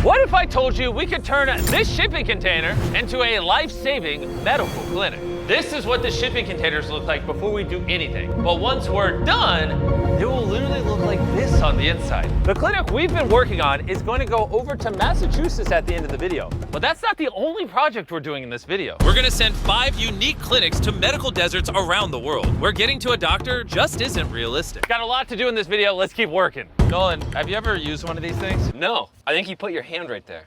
What if I told you we could turn this shipping container into a life-saving medical clinic? This is what the shipping containers look like before we do anything. But once we're done, it will literally look like this on the inside. The clinic we've been working on is going to go over to Massachusetts at the end of the video. But that's not the only project we're doing in this video. We're gonna send 5 unique clinics to medical deserts around the world, where getting to a doctor just isn't realistic. Got a lot to do in this video, let's keep working. Nolan, have you ever used one of these things? No, I think you put your hand right there.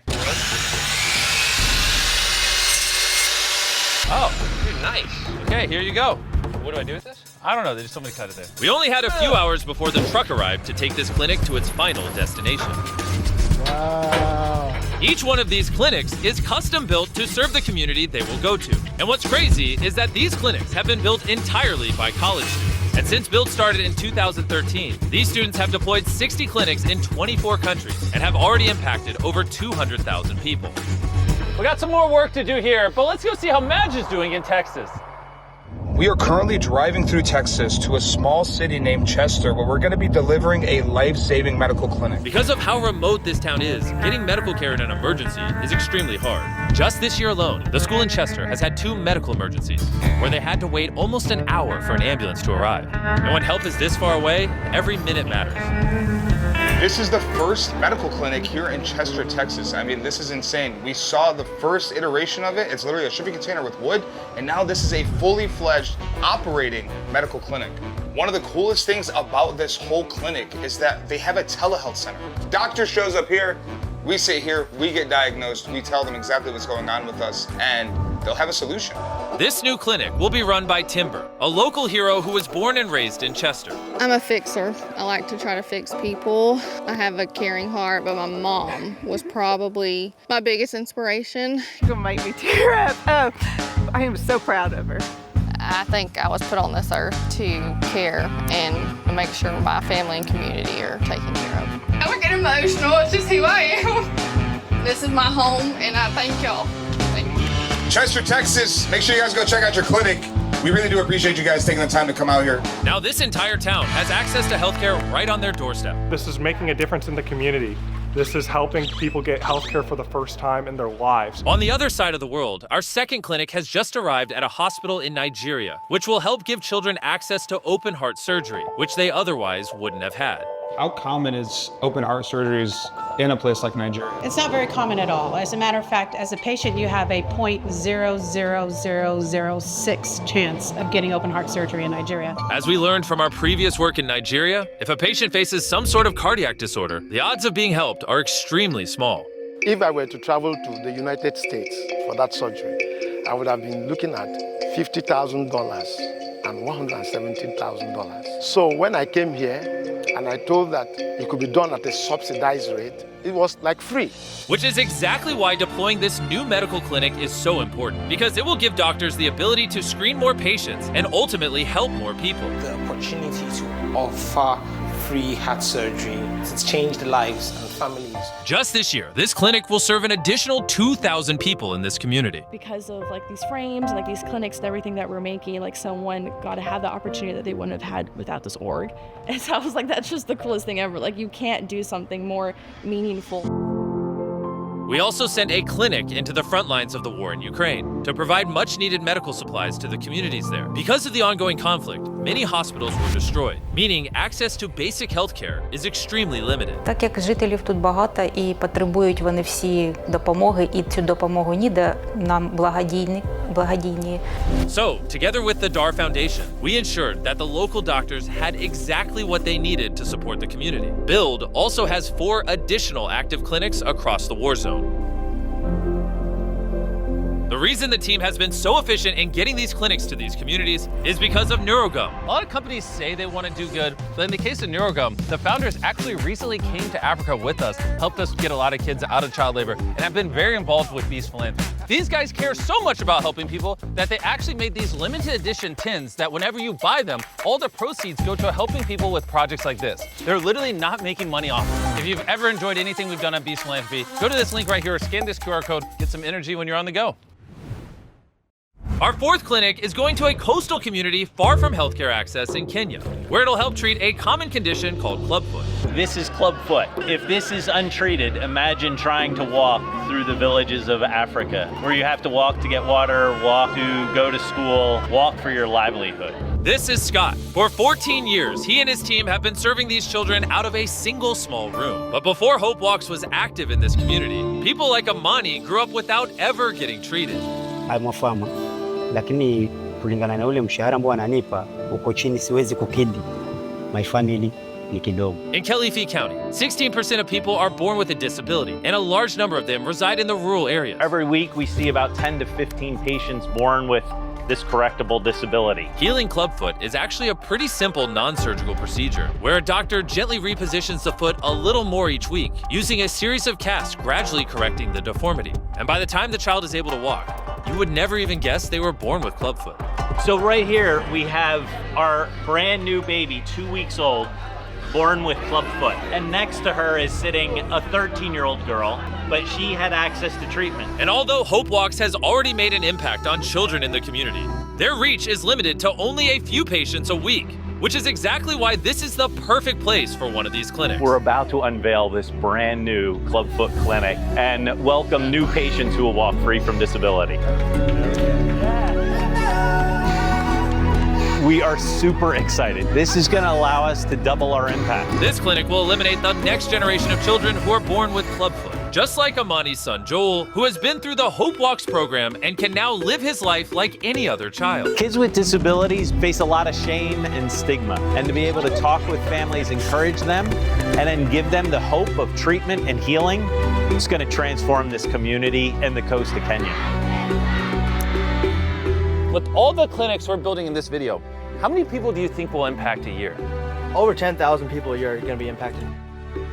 Oh, Dude, nice. okay, here you go. What do I do with this? I don't know, they just told me to cut it there. We only had a few hours before the truck arrived to take this clinic to its final destination. Wow. Each one of these clinics is custom built to serve the community they will go to. And what's crazy is that these clinics have been built entirely by college students. And since build started in 2013, these students have deployed 60 clinics in 24 countries and have already impacted over 200,000 people. We got some more work to do here, but let's go see how Madge is doing in Texas. We are currently driving through Texas to a small city named Chester, where we're going to be delivering a life-saving medical clinic. Because of how remote this town is, getting medical care in an emergency is extremely hard. Just this year alone, the school in Chester has had 2 medical emergencies, where they had to wait almost an hour for an ambulance to arrive. And when help is this far away, every minute matters. This is the first medical clinic here in Chester, Texas. I mean, this is insane. We saw the first iteration of it. It's literally a shipping container with wood, and now this is a fully fledged operating medical clinic. One of the coolest things about this whole clinic is that they have a telehealth center. Doctor shows up here, we sit here, we get diagnosed, we tell them exactly what's going on with us, and they'll have a solution. This new clinic will be run by Timber, a local hero who was born and raised in Chester. I'm a fixer. I like to try to fix people. I have a caring heart, but my mom was probably my biggest inspiration. You're gonna make me tear up. Oh, I am so proud of her. I think I was put on this earth to care and make sure my family and community are taken care of. I would get emotional. It's just who I am. This is my home, and I thank y'all. Thank you. Chester, Texas, make sure you guys go check out your clinic. We really do appreciate you guys taking the time to come out here. Now this entire town has access to healthcare right on their doorstep. This is making a difference in the community. This is helping people get healthcare for the first time in their lives. On the other side of the world, our second clinic has just arrived at a hospital in Nigeria, which will help give children access to open heart surgery, which they otherwise wouldn't have had. How common is open heart surgeries in a place like Nigeria? It's not very common at all. As a matter of fact, as a patient, you have a 0.00006 chance of getting open heart surgery in Nigeria. As we learned from our previous work in Nigeria, if a patient faces some sort of cardiac disorder, the odds of being helped are extremely small. If I were to travel to the United States for that surgery, I would have been looking at $50,000 and $117,000. So when I came here and I told that it could be done at a subsidized rate, it was like free. Which is exactly why deploying this new medical clinic is so important, because it will give doctors the ability to screen more patients and ultimately help more people. The opportunity to offer free heart surgery has changed lives and families. Just this year, this clinic will serve an additional 2,000 people in this community. Because of like these frames, like these clinics and everything that we're making, like someone got to have the opportunity that they wouldn't have had without this org. And so I was like, that's just the coolest thing ever. Like you can't do something more meaningful. We also sent a clinic into the front lines of the war in Ukraine to provide much-needed medical supplies to the communities there. Because of the ongoing conflict, many hospitals were destroyed, meaning access to basic health care is extremely limited. Так як жителів тут багато і потребують вони всі допомоги, і цю допомогу ніде нам благодійні. So, together with the DAR Foundation, we ensured that the local doctors had exactly what they needed to support the community. BUILD also has 4 additional active clinics across the war zone. The reason the team has been so efficient in getting these clinics to these communities is because of NeuroGum. A lot of companies say they want to do good, but in the case of NeuroGum, the founders actually recently came to Africa with us, helped us get a lot of kids out of child labor, and have been very involved with Beast Philanthropy. These guys care so much about helping people that they actually made these limited edition tins that whenever you buy them, all the proceeds go to helping people with projects like this. They're literally not making money off of it. If you've ever enjoyed anything we've done at Beast Philanthropy, go to this link right here or scan this QR code, get some energy when you're on the go. Our fourth clinic is going to a coastal community far from healthcare access in Kenya, where it'll help treat a common condition called clubfoot. This is clubfoot. If this is untreated, imagine trying to walk through the villages of Africa, where you have to walk to get water, walk to go to school, walk for your livelihood. This is Scott. For 14 years, he and his team have been serving these children out of a single small room. But before Hope Walks was active in this community, people like Amani grew up without ever getting treated. I'm a farmer, lakini kulingana na ule mshahara ambao ananipa uko chini, siwezi kukidhi my family ni kidogo. In Kilifi County, 16% of people are born with a disability, and a large number of them reside in the rural areas. Every week, we see about 10 to 15 patients born with this correctable disability. Healing clubfoot is actually a pretty simple non-surgical procedure where a doctor gently repositions the foot a little more each week, using a series of casts gradually correcting the deformity. And by the time the child is able to walk, you would never even guess they were born with clubfoot. So right here, we have our brand new baby, 2 weeks old, born with clubfoot. And next to her is sitting a 13-year-old girl, but she had access to treatment. And although Hope Walks has already made an impact on children in the community, their reach is limited to only a few patients a week, which is exactly why this is the perfect place for one of these clinics. We're about to unveil this brand new clubfoot clinic and welcome new patients who will walk free from disability. We are super excited. This is going to allow us to double our impact. This clinic will eliminate the next generation of children who are born with clubfoot. Just like Amani's son Joel, who has been through the Hope Walks program and can now live his life like any other child. Kids with disabilities face a lot of shame and stigma, and to be able to talk with families, encourage them, and then give them the hope of treatment and healing, it's going to transform this community and the coast of Kenya. With all the clinics we're building in this video, how many people do you think will impact a year? Over 10,000 people a year are going to be impacted.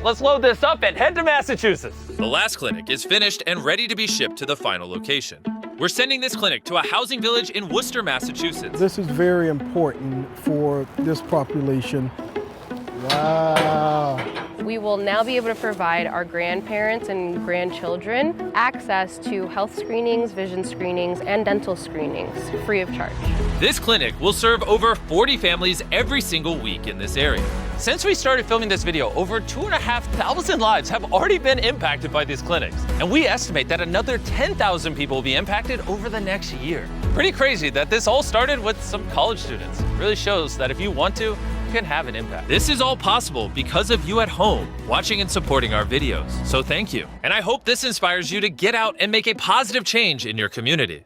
Let's load this up and head to Massachusetts. The last clinic is finished and ready to be shipped to the final location. We're sending this clinic to a housing village in Worcester, Massachusetts. This is very important for this population. Wow. We will now be able to provide our grandparents and grandchildren access to health screenings, vision screenings, and dental screenings free of charge. This clinic will serve over 40 families every single week in this area. Since we started filming this video, over 2,500 lives have already been impacted by these clinics. And we estimate that another 10,000 people will be impacted over the next year. Pretty crazy that this all started with some college students. It really shows that if you want to, you can have an impact. This is all possible because of you at home, watching and supporting our videos. So thank you. And I hope this inspires you to get out and make a positive change in your community.